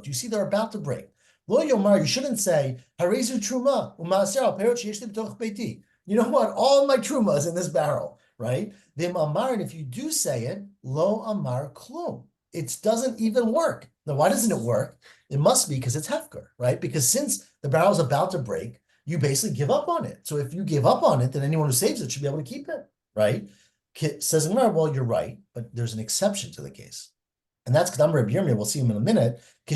Speaker 1: You see they're about to break. Lo yomar, you shouldn't say, Harezu truma, you know what? All my truma is in this barrel, right? Vim amar, and if you do say it, lo amar klum. It doesn't even work. Now, why doesn't it work? It must be because it's hefker, right? Because since the barrel's about to break, you basically give up on it. So if you give up on it, then anyone who saves it should be able to keep it, right? Says Gemara, well, you're right, but there's an exception to the case. And that's Kedam Reb Yirmiyah, we'll see him in a minute. You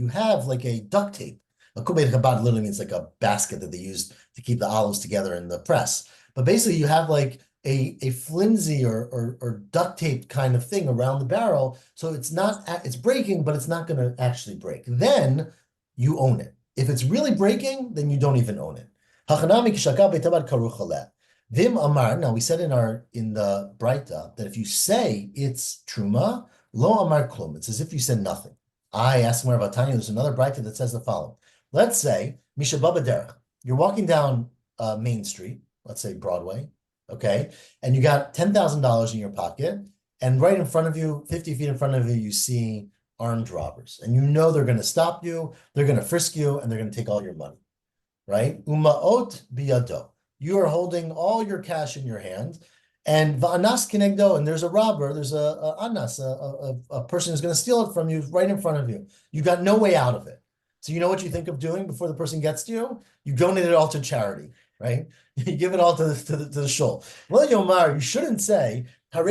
Speaker 1: have like a duct tape. A kubeit chabad literally means like a basket that they use to keep the olives together in the press. But basically you have like a flimsy or duct tape kind of thing around the barrel. So it's breaking, but it's not going to actually break. Then you own it. If it's really breaking, then you don't even own it. Vim amar. Now we said in the Braita that if you say it's truma, lo amar klum. It's as if you said nothing. I asked more about Tanya. There's another Braita that says the following. Let's say Misha Baba Derech. You're walking down Main Street, let's say Broadway, okay, and you got $10,000 in your pocket, and right in front of you, 50 feet in front of you, you see armed robbers, and you know they're going to stop you, they're going to frisk you, and they're going to take all your money, right? Umaot biyado. You are holding all your cash in your hand, and va'anas kinegdo, and there's a robber, there's a anas, a person who's going to steal it from you right in front of you. You got no way out of it. So you know what you think of doing before the person gets to you? You donate it all to charity, right? You give it all to the shul. Well, Yomar, you shouldn't say, you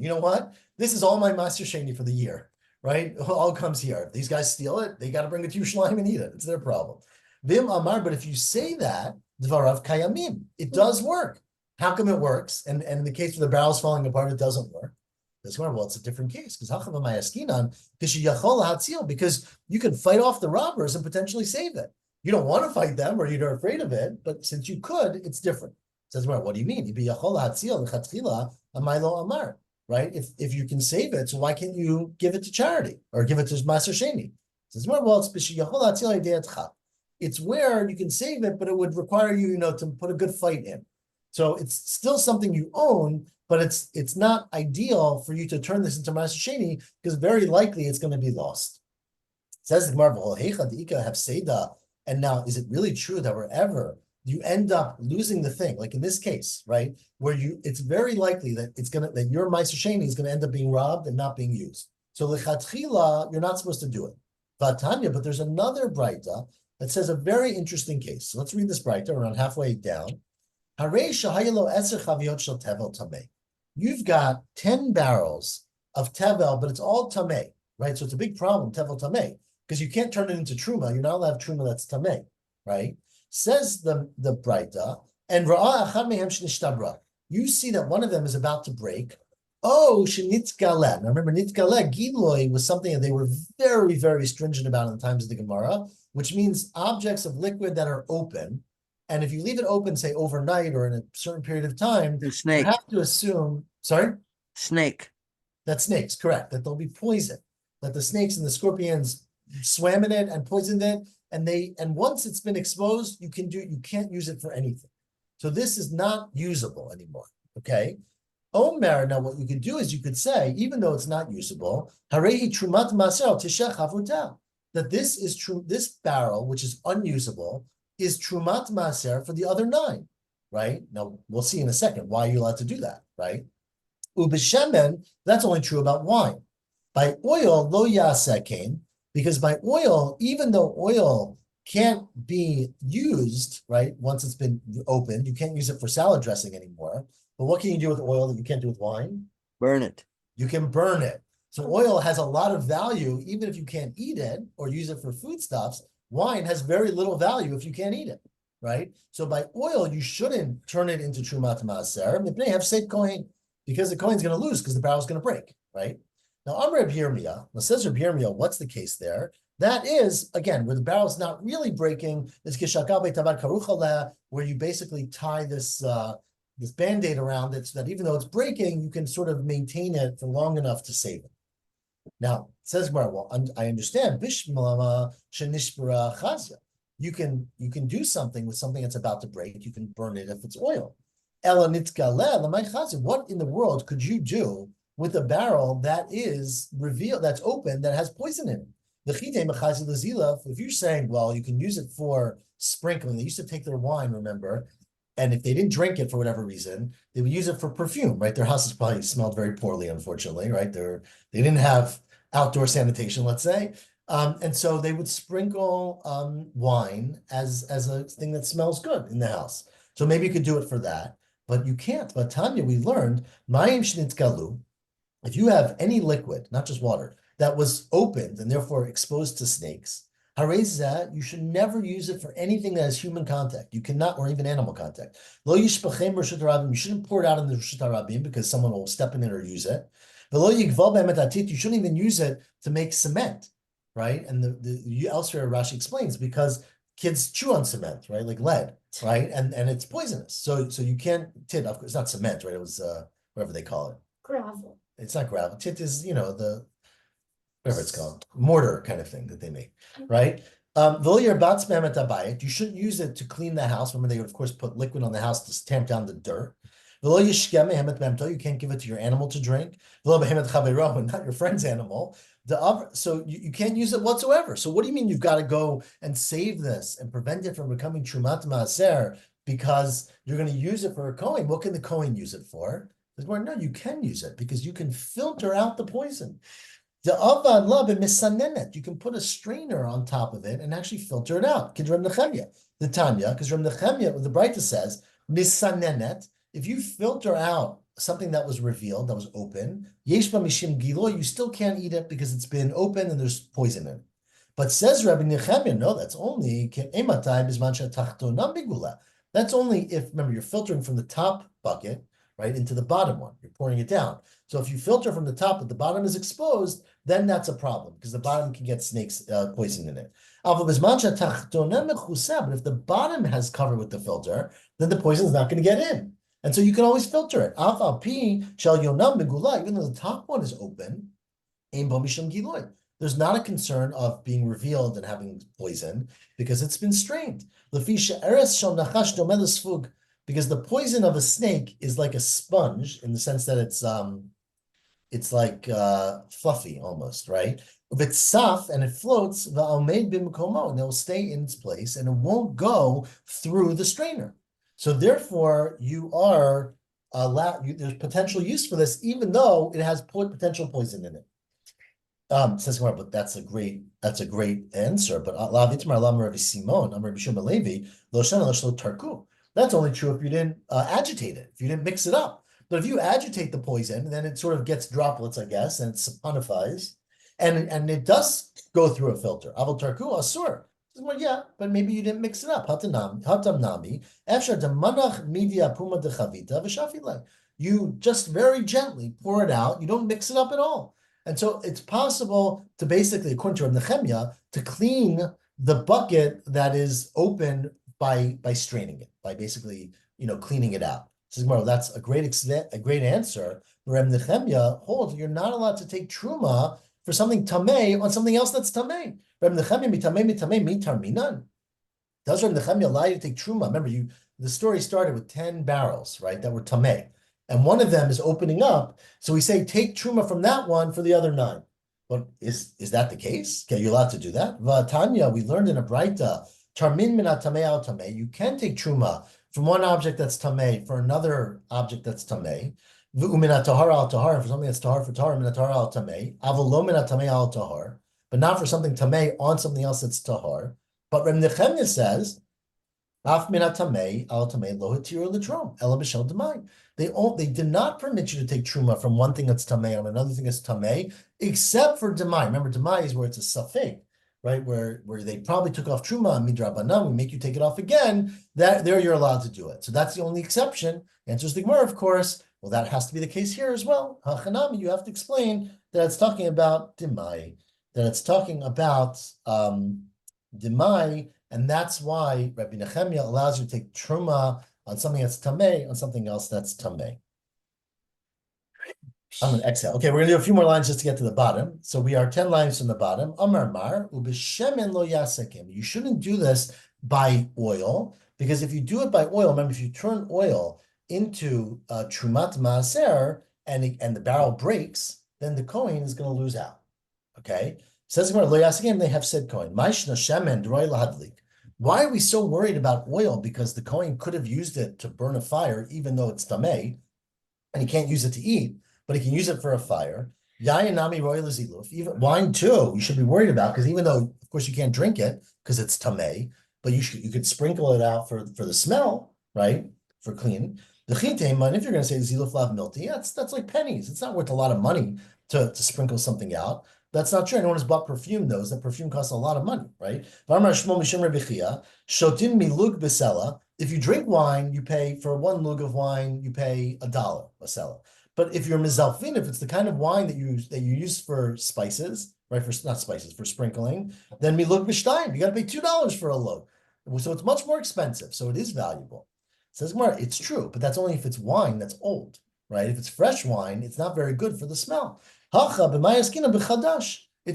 Speaker 1: know what? This is all my master sheni for the year, right? It all comes here. If these guys steal it, they got to bring it to Yerushalayim and eat it. It's their problem. Vim Amar, but if you say that, Dvarav Kayamim, it does work. How come it works? And in the case of the barrels falling apart, it doesn't work. Well, it's a different case because you can fight off the robbers and potentially save it. You don't want to fight them or you're afraid of it, but since you could, it's different. It says, well, what do you mean? Right? If you can save it, so why can't you give it to charity or give it to Maser Sheni? It says, well, it's where you can save it, but it would require you, to put a good fight in. So it's still something you own, but it's not ideal for you to turn this into Ma'aser Sheni because very likely it's going to be lost. Says the Gemara, "Heicha de'ika hafseda." And now, is it really true that wherever you end up losing the thing, like in this case, right, where it's very likely that that your Ma'aser Sheni is going to end up being robbed and not being used. So lechatchila, you're not supposed to do it. Vatanya, but there's another Braita that says a very interesting case. So let's read this Braita around halfway down. You've got 10 barrels of tevel, but it's all tameh, right? So it's a big problem, tevel tameh, because you can't turn it into truma. You're not allowed to have truma that's tameh, right? Says the Braita, and ra'ah achad mehem shnishtabra. You see that one of them is about to break. Oh, shenitzgaleh. Now remember, nitzgaleh, giloi was something that they were very, very stringent about in the times of the Gemara, which means objects of liquid that are open. And if you leave it open, say overnight or in a certain period of time,
Speaker 2: The
Speaker 1: you
Speaker 2: snake,
Speaker 1: have to assume, sorry,
Speaker 2: snake.
Speaker 1: that snakes, correct, that there'll be poison, that the snakes and the scorpions swam in it and poisoned it, and once it's been exposed, you can't use it for anything. So this is not usable anymore. Okay. Omer, now what you could do is you could say, even though it's not usable, harehi trumat maser tishech havuta, that this is true, this barrel, which is unusable, is trumat maser for the other 9, right? Now, we'll see in a second why you're allowed to do that, right? Ubishemen, that's only true about wine. By oil, lo yasekin, because by oil, even though oil can't be used, right, once it's been opened, you can't use it for salad dressing anymore. But what can you do with oil that you can't do with wine?
Speaker 2: Burn it.
Speaker 1: You can burn it. So oil has a lot of value, even if you can't eat it or use it for foodstuffs. Wine has very little value if you can't eat it, right? So by oil, you shouldn't turn it into trumat maaser. They have safe kohen, because the kohen's going to lose because the barrel's going to break, right? Now, Reb Yirmiyah, now says Reb Yirmiyah, what's the case there? That is, again, where the barrel's not really breaking, is kishakabe tabat karuchaleh, where you basically tie this this Band-Aid around it so that even though it's breaking, you can sort of maintain it for long enough to save it. Now, it says Gemara, well, I understand. Bishmama shenishbara chazya. You can do something with something that's about to break. You can burn it if it's oil. Ela nitzgaleh l'may chazya. What in the world could you do with a barrel that is revealed, that's open, that has poison in it? If you're saying, well, you can use it for sprinkling. They used to take their wine, remember, and if they didn't drink it for whatever reason, they would use it for perfume, right? Their houses probably smelled very poorly, unfortunately, right? They didn't have outdoor sanitation, let's say. And so they would sprinkle wine as a thing that smells good in the house. So maybe you could do it for that, but you can't. But Tanya, we learned, Mayim shnitzgalu, if you have any liquid, not just water, that was opened and therefore exposed to snakes, hareza, you should never use it for anything that has human contact. You cannot, or even animal contact. Lo yishpachem reshut harabim, you shouldn't pour it out in the reshut harabim because someone will step in it or use it. V'lo yigval be'emet atit, you shouldn't even use it to make cement, right? And elsewhere Rashi explains, because kids chew on cement, right, like lead, right, and it's poisonous. So you can't tit. Of course, it's not cement, right? It was whatever they call it.
Speaker 3: Gravel.
Speaker 1: It's not gravel. Tit is the whatever it's called, mortar kind of thing that they make, right? You shouldn't use it to clean the house. Remember, they would, of course, put liquid on the house to tamp down the dirt. You can't give it to your animal to drink. Not your friend's animal. So you can't use it whatsoever. So what do you mean you've got to go and save this and prevent it from becoming trumat maaser because you're going to use it for a kohen? What can the kohen use it for? No, you can use it because you can filter out the poison. You can put a strainer on top of it and actually filter it out. The Tanya, because Reb Nechemia, the Braita says, misanenet, if you filter out something that was revealed, that was open, yeshba mishim gilo, you still can't eat it because it's been open and there's poison in it. But says Rabbi Nechemia, no, that's only that's only if, remember, you're filtering from the top bucket, right, into the bottom one. You're pouring it down. So if you filter from the top, but the bottom is exposed, then that's a problem because the bottom can get snakes poison in it. But if the bottom has covered with the filter, then the poison is not going to get in. And so you can always filter it. Even though the top one is open, there's not a concern of being revealed and having poison because it's been strained. because the poison of a snake is like a sponge in the sense that it's like fluffy almost, right? If it's soft and it floats, va'omed bimkomo, and it will stay in its place and it won't go through the strainer. So therefore, you are there's potential use for this, even though it has potential poison in it. Says Gemara, but that's a great answer. But that's only true if you didn't agitate it, if you didn't mix it up. But if you agitate the poison, then it sort of gets droplets, I guess, and it saponifies, and it does go through a filter. Aval tarku asur. Well, yeah, but maybe you didn't mix it up. Hatam nami. Efshar demanach media puma dechavita v'shafilei. You just very gently pour it out. You don't mix it up at all. And so it's possible to basically, according to Reb Nechemia, to clean the bucket that is open by straining it, by basically, cleaning it out. That's a great answer. Reb Nechemia holds you're not allowed to take truma for something tamei on something else that's tamei. Reb Nechemia mitamei mitar minan. Does Reb Nechemia allow you to take truma? Remember, the story started with 10 barrels, right, that were tamei. And one of them is opening up. So we say, take truma from that one for the other 9. But is that the case? Okay, you're allowed to do that. V'atanya, we learned in a Braita, tarmin min tamei al tamei. You can take truma from one object that's tamei for another object that's tamei. V'umin tahar al tahar, for something that's tahar for tahar, min tahar al tamei. Avolo min tamei al tahar, but not for something tamei on something else that's tahar. But Reb Nechemia says, af min tamei al tamei lo hatiru l'trom ela b'shel demai. They did not permit you to take truma from one thing that's tamei on another thing that's tamei, except for demai. Remember, demai is where it's a safek, right? Where they probably took off truma and midrabanan, we make you take it off again. There you're allowed to do it. So that's the only exception. Answers the Gemara, of course. Well, that has to be the case here as well. Hachanami, you have to explain that it's talking about demai, that it's talking about demai, and that's why Rabbi Nechemia allows you to take truma on something that's tamei, on something else that's tamei. I'm going to exhale. Okay, we're going to do a few more lines just to get to the bottom. So we are 10 lines from the bottom. Amar mar, ubishemen lo yasekim. You shouldn't do this by oil, because if you do it by oil, remember, if you turn oil into trumat maaser and the barrel breaks, then the kohen is going to lose out. Okay? Says lo yasekim, they have said kohen. Maishna shemen d'roi lahadlik. Why are we so worried about oil? Because the kohen could have used it to burn a fire, even though it's tamei, and he can't use it to eat, but he can use it for a fire. Yayin nami royal ziluf. Even wine too, you should be worried about, because even though, of course, you can't drink it because it's tamei, but you could sprinkle it out for the smell, right? For clean. The chiteman, if you're going to say ziluf lav milti, that's like pennies. It's not worth a lot of money to sprinkle something out. That's not true. Anyone who's bought perfume knows that perfume costs a lot of money, right? If you drink wine, you pay for 1 lug of wine, you pay $1 a seller. But if you're mizalfin, if it's the kind of wine that you use for spices, right? For sprinkling, then milug b'shtayim, you got to pay $2 for a lug. So it's much more expensive. So it is valuable. Says Gemara, it's true, but that's only if it's wine that's old, right? If it's fresh wine, it's not very good for the smell. It's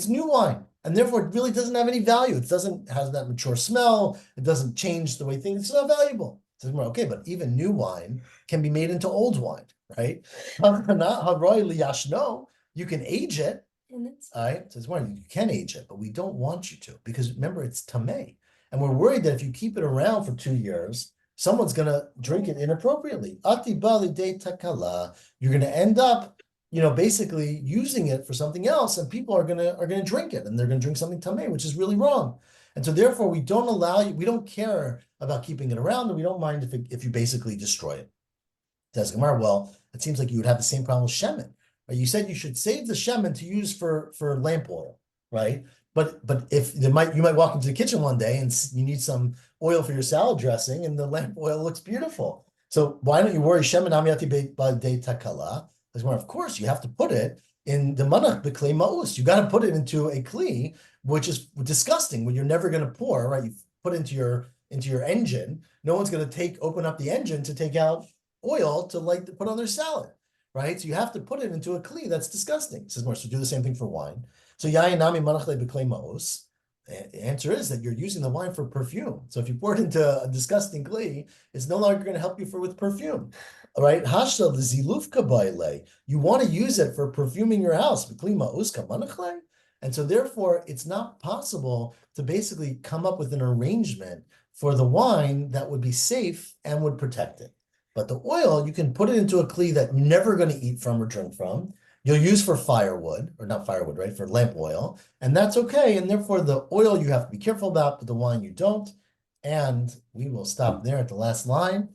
Speaker 1: new wine, and therefore it really doesn't have any value. It doesn't have that mature smell. It doesn't change the way things. It's not valuable. So okay, but even new wine can be made into old wine, right? You can age it. All right, says one, you can age it, but we don't want you to, because remember, it's tamei, and we're worried that if you keep it around for 2 years, someone's gonna drink it inappropriately. Ati bali de takala. You're gonna end up, basically using it for something else, and people are gonna drink it, and they're gonna drink something tamei, which is really wrong. And so therefore, we don't allow you. We don't care about keeping it around, and we don't mind if you basically destroy it. Says Gemara, well, it seems like you would have the same problem with shemen. Right? You said you should save the shemen to use for lamp oil, right? But if you might walk into the kitchen one day and you need some oil for your salad dressing, and the lamp oil looks beautiful. So why don't you worry? Shemen amiyati de takala. Of course, you have to put it in the manach b'klei ma'us. You got to put it into a kli, which is disgusting. When you're never going to pour, right? You put into your engine. No one's going to open up the engine to take out oil to put on their salad, right? So you have to put it into a kli. That's disgusting. It says more. So do the same thing for wine. So yayin nami manach b'klei ma'us. The answer is that you're using the wine for perfume. So if you pour it into a disgusting kli, it's no longer going to help you with perfume. All right, hashel the zilufka baile. You want to use it for perfuming your house. And so therefore, it's not possible to basically come up with an arrangement for the wine that would be safe and would protect it. But the oil, you can put it into a kli that you're never going to eat from or drink from. You'll use for firewood, or not firewood, right? For lamp oil. And that's okay. And therefore, the oil you have to be careful about, but the wine you don't. And we will stop there at the last line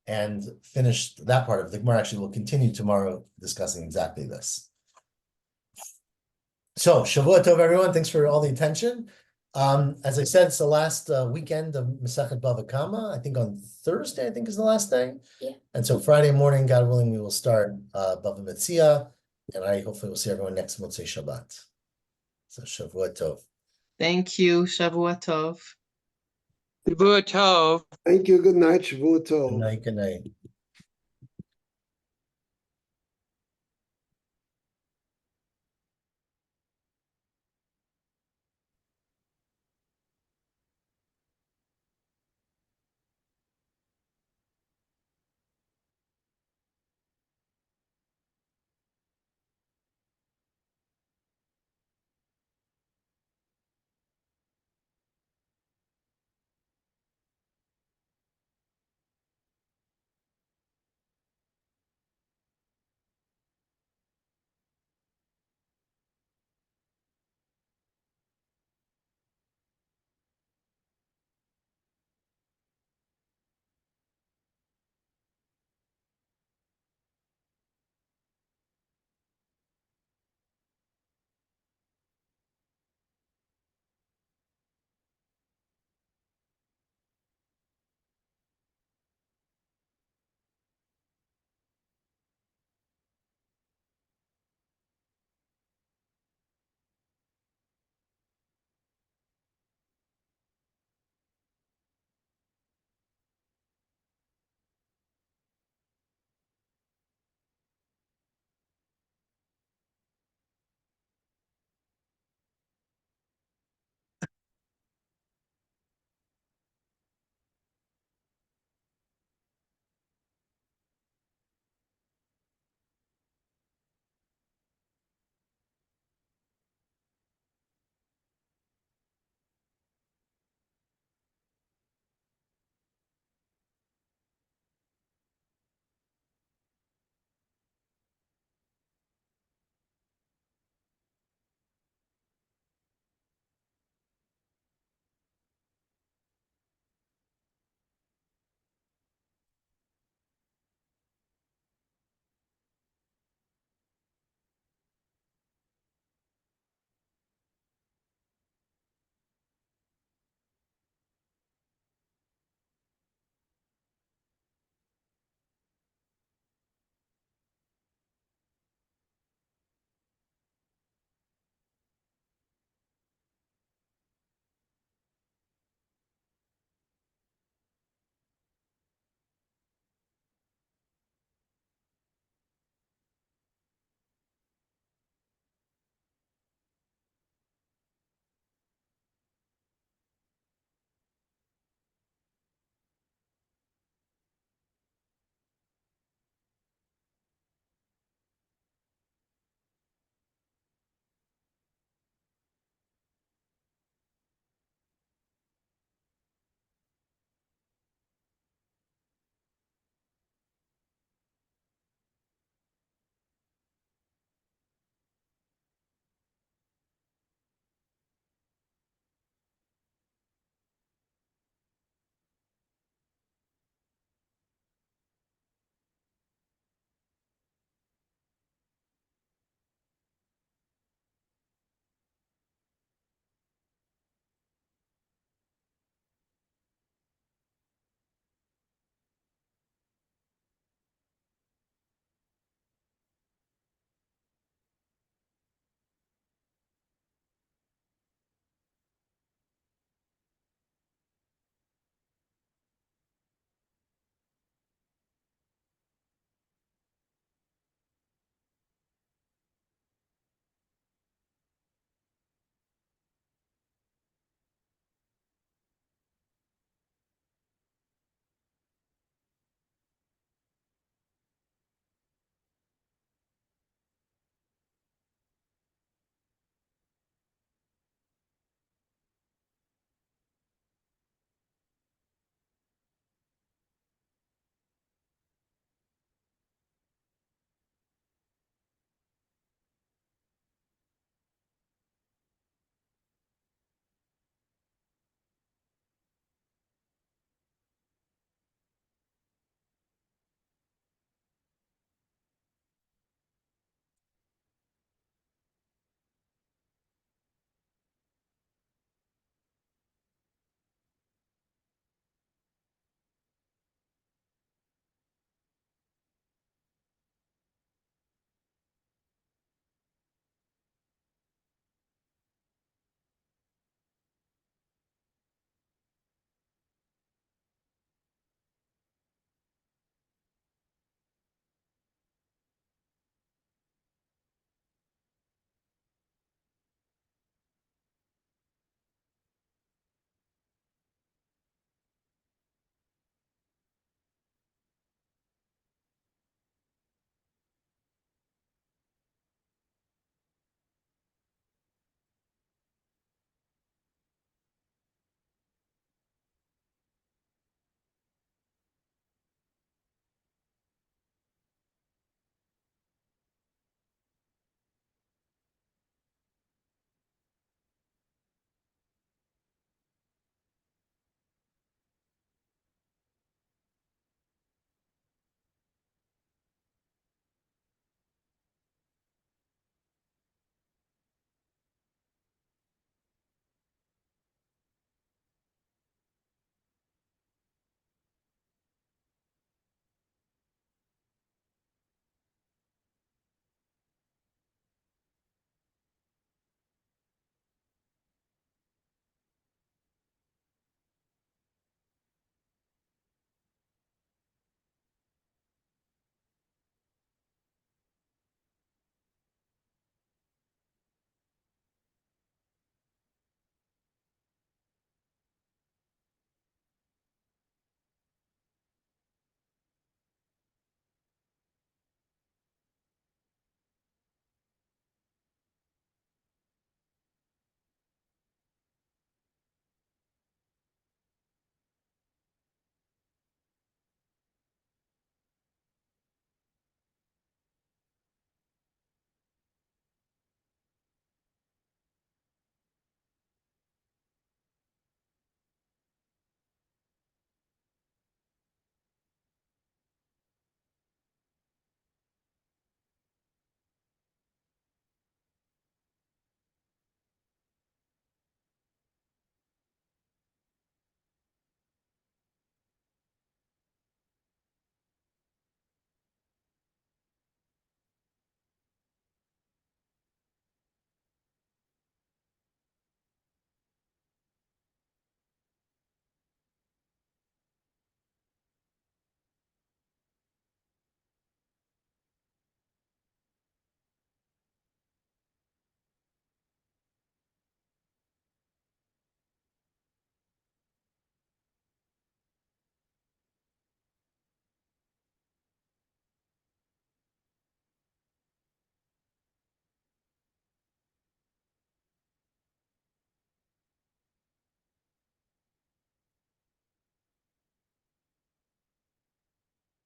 Speaker 1: and finish that part of it. The Gemara actually will continue tomorrow discussing exactly this. So, Shavua Tov, everyone. Thanks for all the attention. As I said, it's the last weekend of Masechet Bava Kamma. I think on Thursday, I think is the last day.
Speaker 3: Yeah.
Speaker 1: And so Friday morning, God willing, we will start Bava Metzia. And I hopefully will see everyone next Motzei Shabbat. So Shavua Tov.
Speaker 4: Thank you. Shavua Tov.
Speaker 5: Shavua Tov.
Speaker 6: Thank you. Good night. Shavua Tov.
Speaker 1: Good night. Good night.